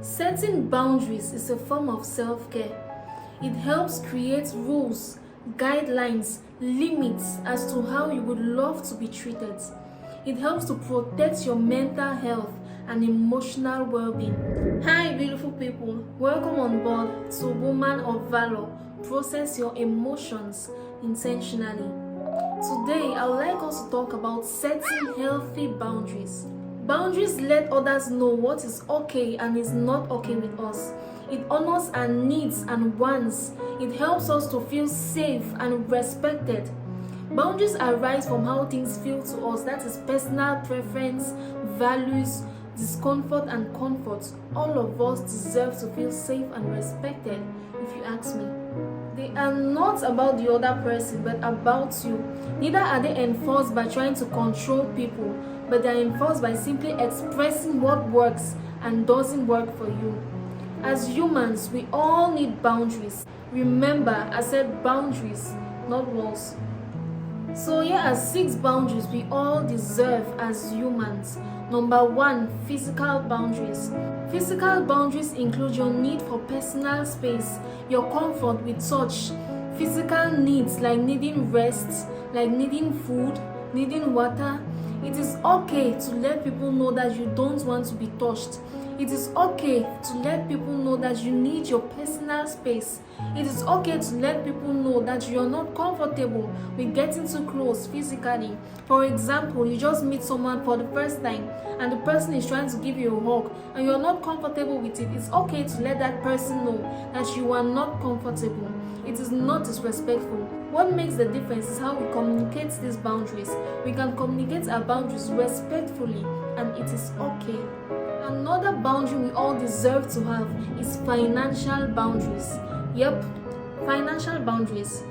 Setting boundaries is a form of self-care. It helps create rules, guidelines, limits as to how you would love to be treated. It helps to protect your mental health and emotional well-being. Hi beautiful people, welcome on board to Woman of Valor. Process your emotions intentionally. Today I would like us to talk about setting healthy boundaries. Boundaries let others know what is okay and is not okay with us. It honors our needs and wants. It helps us to feel safe and respected. Boundaries arise from how things feel to us, that is personal preference, values, discomfort and comfort. All of us deserve to feel safe and respected, if you ask me. They are not about the other person but about you. Neither are they enforced by trying to control people, but they are enforced by simply expressing what works and doesn't work for you. As humans, we all need boundaries. Remember, I said boundaries, not walls. So here are 6 boundaries we all deserve as humans. Number 1, physical boundaries. Physical boundaries include your need for personal space, your comfort with touch, physical needs like needing rest, like needing food, needing water. It is okay to let people know that you don't want to be touched. It is okay to let people know that you need your personal space. It is okay to let people know that you are not comfortable with getting too close physically. For example, you just meet someone for the first time and the person is trying to give you a hug and you are not comfortable with it. It's okay to let that person know that you are not comfortable. It is not disrespectful. What makes the difference is how we communicate these boundaries. We can communicate our boundaries respectfully and it is okay. Another boundary we all deserve to have is financial boundaries. Yep, financial boundaries.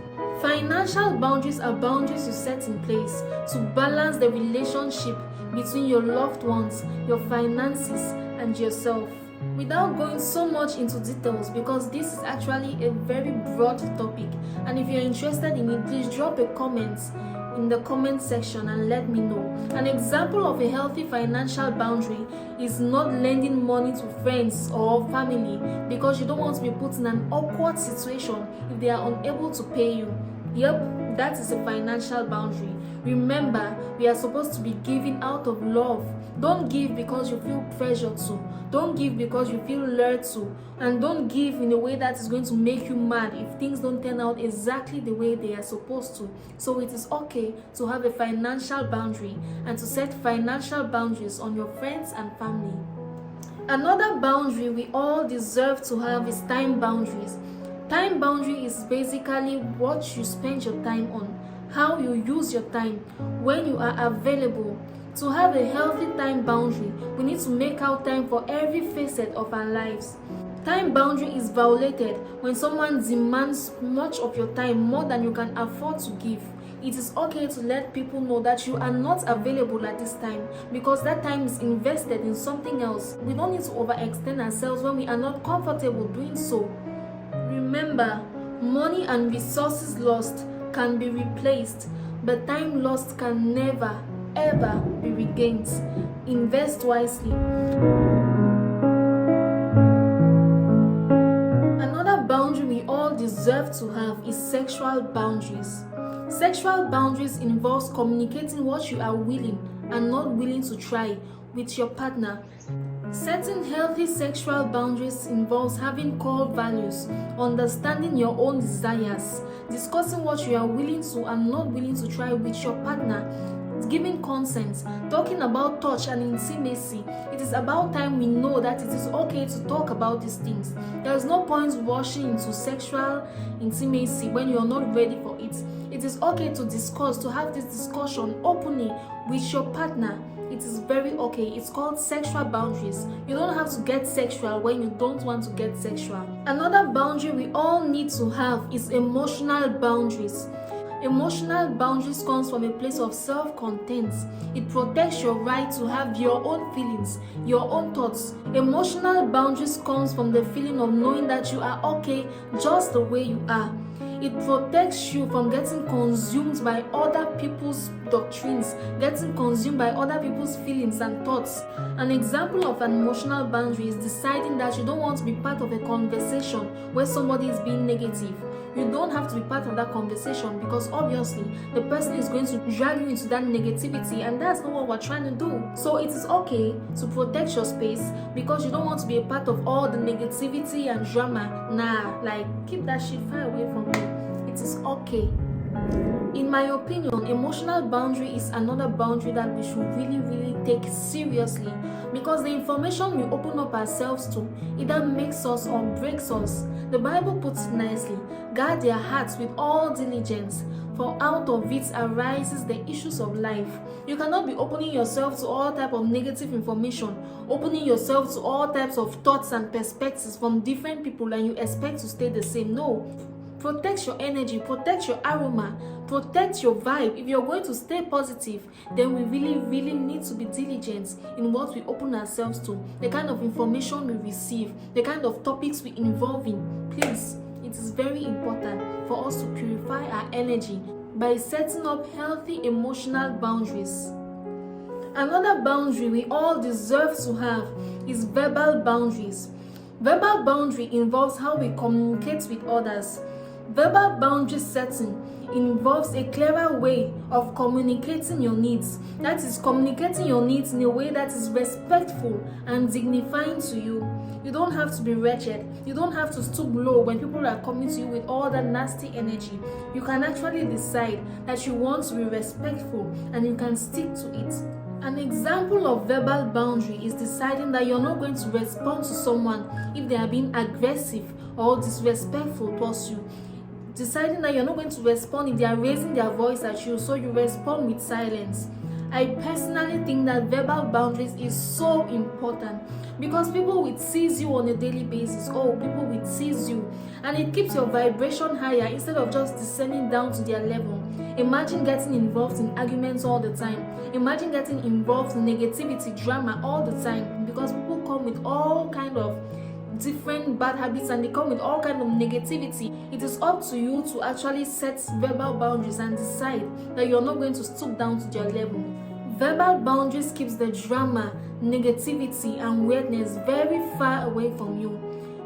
Financial boundaries are boundaries you set in place to balance the relationship between your loved ones, your finances, and yourself. Without going so much into details, because this is actually a very broad topic, and if you're interested in it, please drop a comment in the comment section and let me know. An example of a healthy financial boundary is not lending money to friends or family because you don't want to be put in an awkward situation if they are unable to pay you. Yep, that is a financial boundary. Remember, we are supposed to be giving out of love. Don't give because you feel pressured to. Don't give because you feel lured to. And don't give in a way that is going to make you mad if things don't turn out exactly the way they are supposed to. So it is okay to have a financial boundary and to set financial boundaries on your friends and family. Another boundary we all deserve to have is time boundaries. Time boundary is basically what you spend your time on, how you use your time, when you are available. To have a healthy time boundary, we need to make out time for every facet of our lives. Time boundary is violated when someone demands much of your time more than you can afford to give. It is okay to let people know that you are not available at this time because that time is invested in something else. We don't need to overextend ourselves when we are not comfortable doing so. Remember, money and resources lost can be replaced, but time lost can never, ever be regained. Invest wisely. Another boundary we all deserve to have is sexual boundaries. Sexual boundaries involves communicating what you are willing and not willing to try with your partner. Setting healthy sexual boundaries involves having core values, understanding your own desires, discussing what you are willing to and not willing to try with your partner, giving consent, talking about touch and intimacy. It is about time we know that it is okay to talk about these things. There is no point rushing into sexual intimacy when you are not ready for it. It is okay to discuss, to have this discussion openly with your partner. It is very okay. It's called sexual boundaries. You don't have to get sexual when you don't want to get sexual. Another boundary we all need to have is emotional boundaries. Emotional boundaries comes from a place of self-content. It protects your right to have your own feelings, your own thoughts. Emotional boundaries comes from the feeling of knowing that you are okay just the way you are. It protects you from getting consumed by other people's doctrines, getting consumed by other people's feelings and thoughts. An example of an emotional boundary is deciding that you don't want to be part of a conversation where somebody is being negative. You don't have to be part of that conversation, because obviously the person is going to drag you into that negativity, and that's not what we're trying to do. So it is okay to protect your space because you don't want to be a part of all the negativity and drama. Nah, like, keep that shit far away from you. It is okay. In my opinion, emotional boundary is another boundary that we should really take seriously, because the information we open up ourselves to either makes us or breaks us. The Bible puts it nicely: guard their hearts with all diligence, for out of it arises the issues of life. You cannot be opening yourself to all type of negative information, opening yourself to all types of thoughts and perspectives from different people, and you expect to stay the same. No. Protect your energy, protect your aroma, protect your vibe. If you're going to stay positive, then we really need to be diligent in what we open ourselves to, the kind of information we receive, the kind of topics we involve in. Please, it is very important for us to purify our energy by setting up healthy emotional boundaries. Another boundary we all deserve to have is verbal boundaries. Verbal boundary involves how we communicate with others. Verbal boundary setting involves a clearer way of communicating your needs. That is, communicating your needs in a way that is respectful and dignifying to you. You don't have to be wretched. You don't have to stoop low when people are coming to you with all that nasty energy. You can actually decide that you want to be respectful, and you can stick to it. An example of verbal boundary is deciding that you're not going to respond to someone if they are being aggressive or disrespectful towards you. Deciding that you're not going to respond if they are raising their voice at you, so you respond with silence. I personally think that verbal boundaries is so important, because people will tease you on a daily basis. People will tease you, and it keeps your vibration higher instead of just descending down to their level. Imagine getting involved in arguments all the time. Imagine getting involved in negativity, drama all the time, because people come with all kind of different bad habits, and they come with all kind of negativity. It is up to you to actually set verbal boundaries and decide that you're not going to stoop down to their level. Verbal boundaries keeps the drama, negativity, and weirdness very far away from you.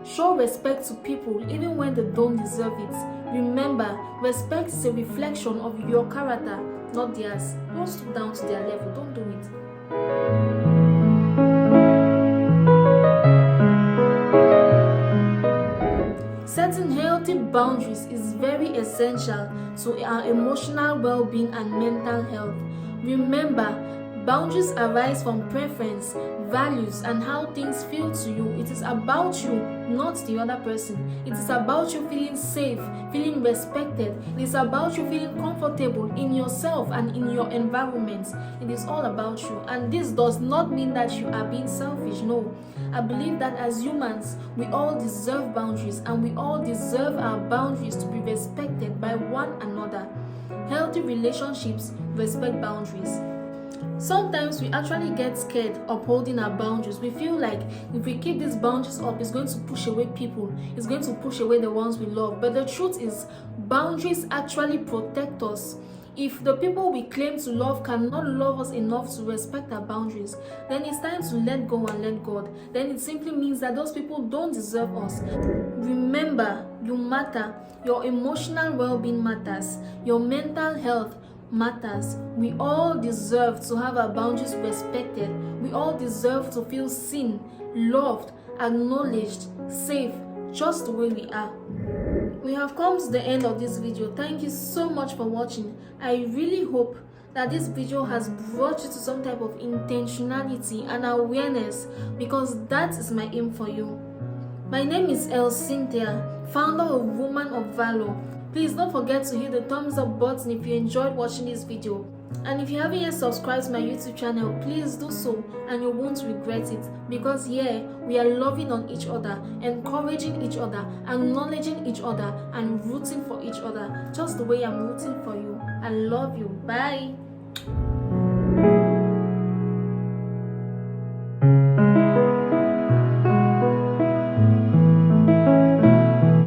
Show respect to people even when they don't deserve it. Remember, respect is a reflection of your character, not theirs. Don't stoop down to their level. Don't do it. Setting healthy boundaries is very essential to our emotional well-being and mental health. Remember, boundaries arise from preference, values, and how things feel to you. It is about you, not the other person. It is about you feeling safe, feeling respected. It is about you feeling comfortable in yourself and in your environment. It is all about you. And this does not mean that you are being selfish. No. I believe that as humans, we all deserve boundaries, and we all deserve our boundaries to be respected by one another. Healthy relationships respect boundaries. Sometimes we actually get scared upholding our boundaries. We feel like if we keep these boundaries up, it's going to push away people. It's going to push away the ones we love. But the truth is, boundaries actually protect us. If the people we claim to love cannot love us enough to respect our boundaries, then it's time to let go and let God. Then it simply means that those people don't deserve us. Remember, you matter. Your emotional well-being matters. Your mental health matters. We all deserve to have our boundaries respected. We all deserve to feel seen, loved, acknowledged, safe, just the way we are. We have come to the end of this video. Thank you so much for watching. I really hope that this video has brought you to some type of intentionality and awareness, because that is my aim for you. My name is Cynthia, founder of Woman of Valor. Please don't forget to hit the thumbs up button if you enjoyed watching this video. And if you haven't yet subscribed to my YouTube channel, please do so, and you won't regret it, because here we are loving on each other, encouraging each other, acknowledging each other, and rooting for each other, just the way I'm rooting for you. I love you. Bye.